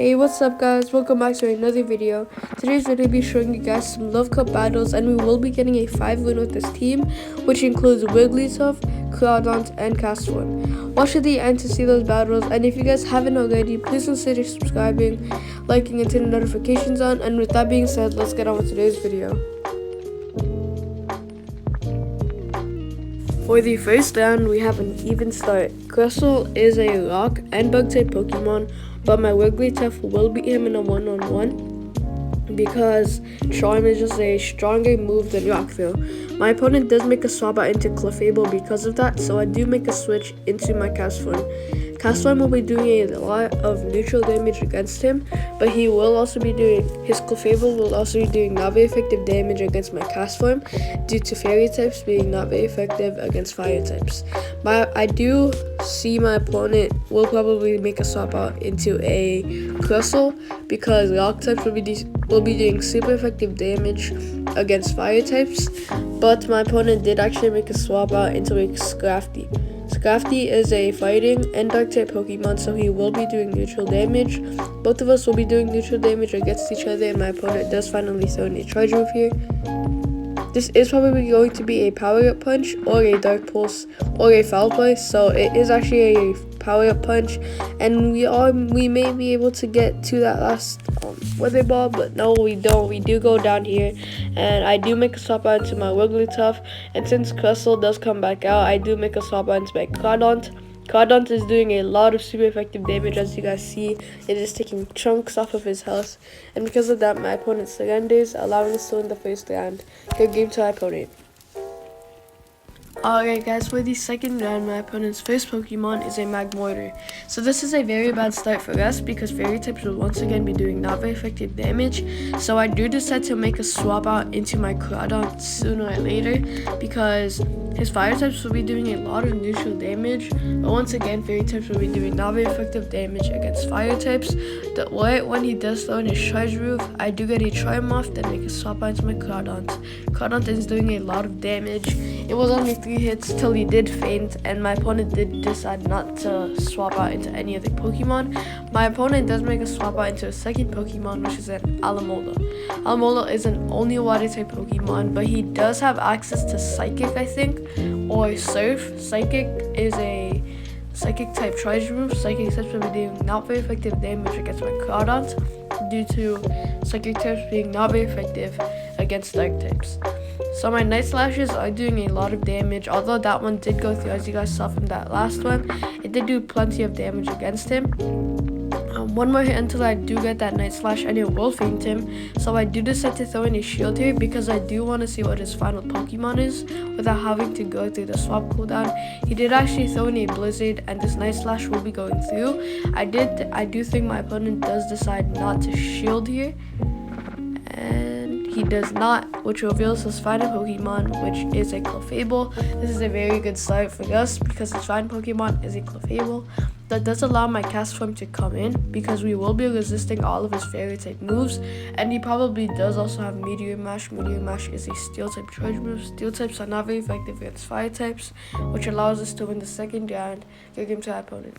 Hey, what's up guys, welcome back to another video. Today's video will be showing you guys some Love Cup battles, and we will be getting a 5-win with this team, which includes Wigglytuff, Crawdaunt, and Castform. Watch to the end to see those battles, and if you guys haven't already, please consider subscribing, liking, and turning notifications on. And with that being said, let's get on with today's video. For the first round, we have an even start. Crystal is a rock and bug type Pokemon, but my Wigglytuff will beat him in a one-on-one because Charm is just a stronger move than Rock Throw. My opponent does make a swap out into Clefable because of that, so I do make a switch into my Castform. Castform will be doing a lot of neutral damage against him, but he will also be doing, his Clefable will also be doing not very effective damage against my Castform due to Fairy types being not very effective against Fire types. I do see my opponent will probably make a swap out into a Crystal because Rock types will be doing super effective damage against Fire types, but my opponent did actually make a swap out into a Scrafty. Scrafty is a fighting and dark type Pokemon, so he will be doing neutral damage. Both of us will be doing neutral damage against each other, and my opponent does finally throw in a charge move here. This is probably going to be a power up punch or a dark pulse or a foul play, so it is actually a power up punch, and we may be able to get to that last weather ball, but no, we don't. We do go down here, and I do make a swap out into my Wigglytuff, and since Crystal does come back out, I do make a swap out into my Crawdaunt. Crawdaunt is doing a lot of super effective damage, as you guys see. It is taking chunks off of his health, and because of that, my opponent surrenders, allowing us to win the first round. Good game to my opponent. Alright guys, for the second round, my opponent's first Pokemon is a Magmortar. So this is a very bad start for us because Fairy types will once again be doing not very effective damage. So I do decide to make a swap out into my Crawdaunt sooner or later because his Fire types will be doing a lot of neutral damage, but once again Fairy types will be doing not very effective damage against Fire types. Right when he does throw in his charge move, I do get a Triumph, then make a swap out into my Crawdaunt. Crawdaunt is doing a lot of damage. It was only 3 hits till he did faint, and my opponent did decide not to swap out into any other Pokemon. My opponent does make a swap out into a second Pokemon, which is an Alomola. Alomola is an only water type Pokemon, but he does have access to Psychic, I think, or Surf. Psychic is a Psychic type charge move. Psychic types will be doing not very effective damage against my Crawdaunt due to Psychic types being not very effective against Dark types. So my Night Slashes are doing a lot of damage, although that one did go through, as you guys saw from that last one. It did do plenty of damage against him. One more hit until I do get that Night Slash, and it will faint him. So I do decide to throw in a shield here because I do want to see what his final Pokemon is without having to go through the swap cooldown. He did actually throw in a Blizzard, and this Night Slash will be going through. I do think my opponent does decide not to shield here. He does not, which reveals his final Pokemon, which is a Clefable. This is a very good start for us because his final Pokemon is a Clefable. That does allow my Castform to come in because we will be resisting all of his Fairy type moves, and he probably does also have Meteor Mash. Meteor Mash is a Steel type charge move. Steel types are not very effective against Fire types, which allows us to win the second round. Good game to our opponent.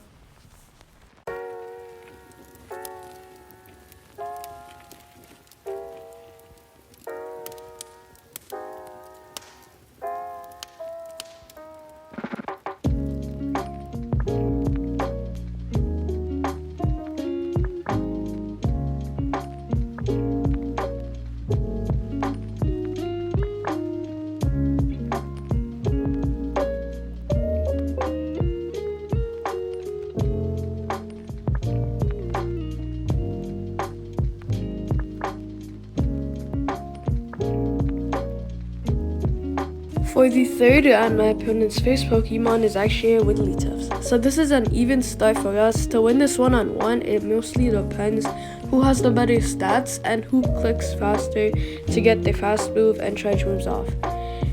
For the third round, my opponent's first Pokemon is actually a Wigglytuff. So this is an even start for us. To win this one-on-one, it mostly depends who has the better stats and who clicks faster to get their fast move and charge moves off.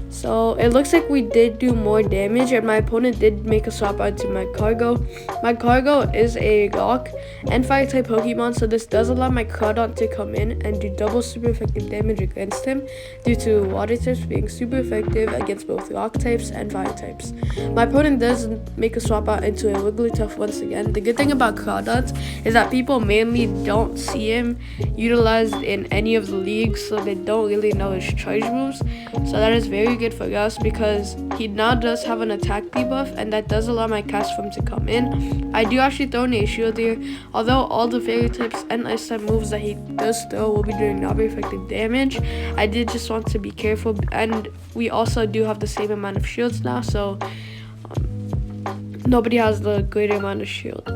So it looks like we did do more damage, and my opponent did make a swap out to my Cargo. My Cargo is a rock and fire type Pokemon, so this does allow my Crawdaunt to come in and do double super effective damage against him due to water types being super effective against both rock types and fire types. My opponent does make a swap out into a Wigglytuff once again. The good thing about Crawdaunt is that people mainly don't see him utilized in any of the leagues, so they don't really know his charge moves. So that is very good for us because he now does have an attack debuff, and that does allow my cast form to come in. I do actually throw in a shield here, although all the fairy types and ice type moves that he does throw will be doing not very effective damage. I did just want to be careful, and we also do have the same amount of shields now, so nobody has the greater amount of shield.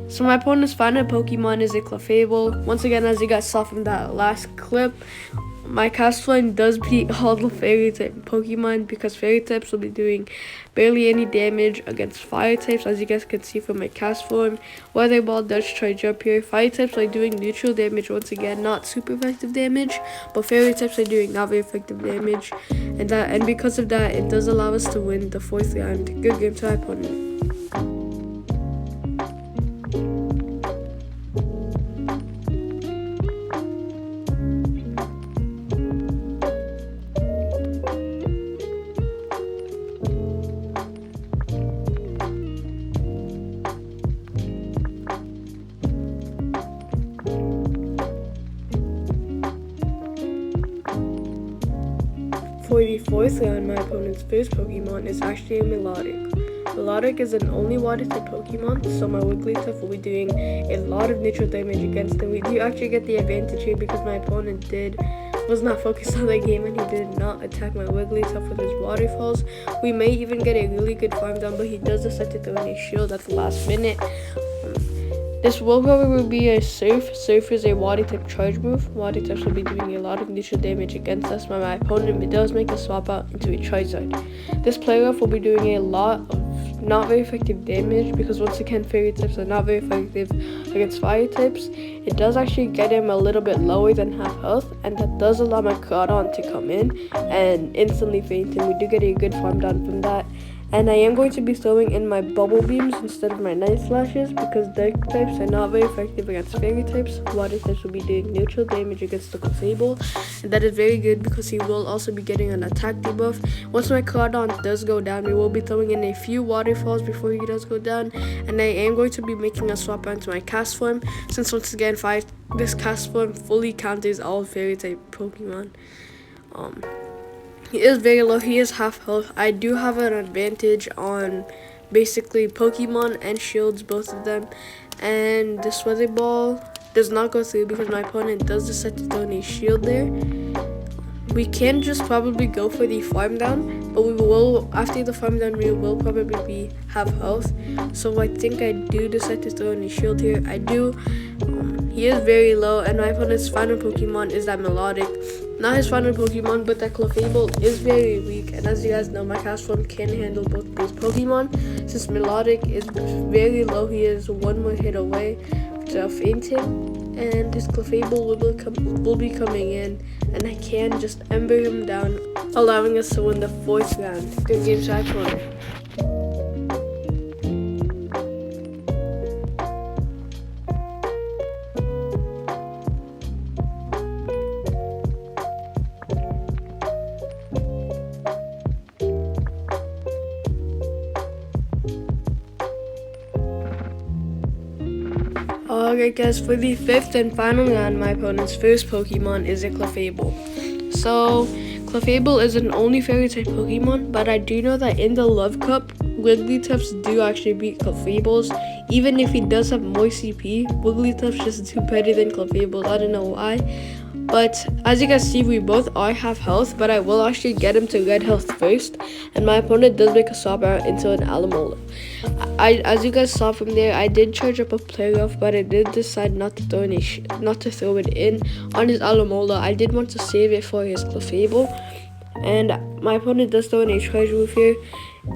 So my opponent's final Pokemon is a Clefable. Once again, as you guys saw from that last clip, my cast flame does beat all the fairy type Pokemon because fairy types will be doing barely any damage against fire types, as you guys can see from my cast form. Weather Ball does charge up here. Fire types are doing neutral damage once again, not super effective damage, but fairy types are doing not very effective damage, and because of that, it does allow us to win the 4th round. Good game to my opponent. For the 4th round, my opponent's first Pokemon is actually a Melodic. Melodic is an only water type Pokemon, so my Wigglytuff will be doing a lot of neutral damage against him. We do actually get the advantage here because my opponent was not focused on the game and he did not attack my Wigglytuff with his waterfalls. We may even get a really good farm down, but he does decide to throw in a shield at the last minute. This will probably be a Surf. Surf is a water type charge move. Water types will be doing a lot of neutral damage against us, but my opponent does make a swap out into a Charizard. This playoff will be doing a lot of not very effective damage because once again fairy types are not very effective against fire types. It does actually get him a little bit lower than half health, and that does allow my Crawdaunt to come in and instantly faint him. We do get a good farm down from that. And I am going to be throwing in my Bubble Beams instead of my Night Slashes because Dark types are not very effective against fairy types. Water types will be doing neutral damage against the Clefable, and that is very good because he will also be getting an attack debuff. Once my Crawdaunt does go down, we will be throwing in a few waterfalls before he does go down, and I am going to be making a swap onto my cast form since once again this cast form fully counters all fairy type Pokemon. He is very low, he is half health. I do have an advantage on basically Pokemon and shields, both of them. And this Weather Ball does not go through because my opponent does decide to throw in a shield there. We can just probably go for the farm down, but we will, after the farm down, we will probably be half health. So I think I do decide to throw in a shield here. I do. He is very low, and my opponent's final Pokemon is that Melodic. Not his final Pokemon, but that Clefable is very weak, and as you guys know, my cast form can handle both these Pokemon. Since Melodic is very low, he is one more hit away to faint him, and this Clefable will be coming in, and I can just ember him down, allowing us to win the 4th round. Good game, Cyclone. Alright guys, for the 5th and final round, my opponent's first Pokemon is a Clefable. So, Clefable is an only fairy type Pokemon, but I do know that in the Love Cup, Wigglytuffs do actually beat Clefables. Even if he does have more CP, Wigglytuffs just do better than Clefables. I don't know why. But as you guys see, we both are half health, but I will actually get him to red health first, and my opponent does make a swap out into an Alamola. As you guys saw from there, I did charge up a playoff, but I did decide not to throw it in on his Alamola. I did want to save it for his Clefable, and my opponent does throw in a charge move here.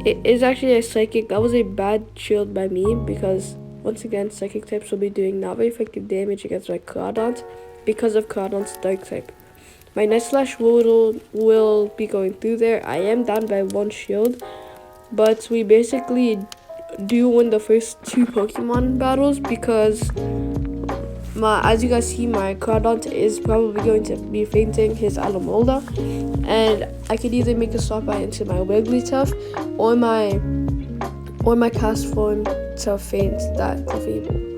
It is actually a Psychic. That was a bad shield by me because once again, Psychic types will be doing not very effective damage against my Crawdaunt because of Crawdaunt's Dark type. My Nightslash will be going through there. I am down by 1 shield, but we basically do win the first 2 Pokemon battles because as you guys see, my Crawdaunt is probably going to be fainting his Alamolda, and I could either make a swap out into my Wigglytuff or my cast form to faint that Clefable.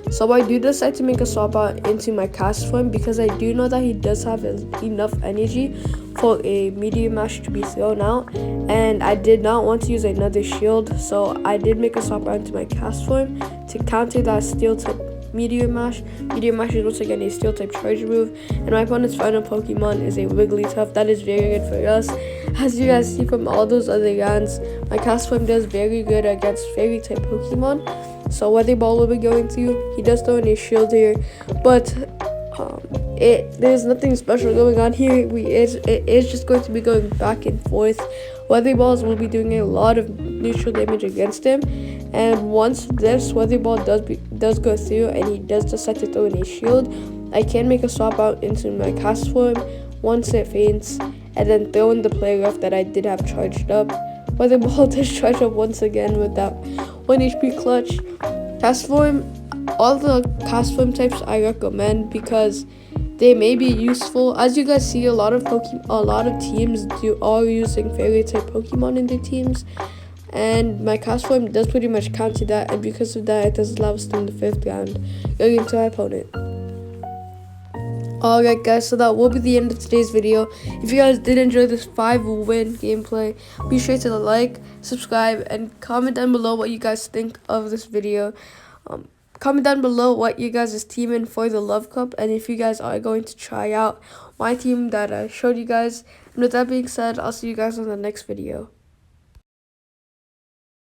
So I do decide to make a swap out into my cast form because I do know that he does have enough energy for a Meteor Mash to be thrown out, and I did not want to use another shield, so I did make a swap out into my cast form to counter that Steel type Meteor Mash. Meteor Mash is once again a Steel type charge move, and my opponent's final Pokemon is a Wigglytuff. That is very good for us. As you guys see from all those other rounds, my cast form does very good against fairy type Pokemon. So Weather Ball will be going through. He does throw in a shield here, but there's nothing special going on here. It is just going to be going back and forth. Weather Balls will be doing a lot of neutral damage against him, and once this Weather Ball does go through and he does decide to throw in a shield, I can make a swap out into my cast form once it faints, and then throw in the play rough that I did have charged up. Weather Ball does charge up once again with that 1 HP clutch. Cast form, all the cast form types I recommend because they may be useful. As you guys see, a lot of teams are using fairy type Pokemon in their teams, and my cast form does pretty much counter that, and because of that, it does allow us in the 5th round going into my opponent. Alright guys, so that will be the end of today's video. If you guys did enjoy this 5-win gameplay, be sure to like, subscribe, and comment down below what you guys think of this video. Comment down below what you guys is teaming for the Love Cup, and if you guys are going to try out my team that I showed you guys. And with that being said, I'll see you guys on the next video.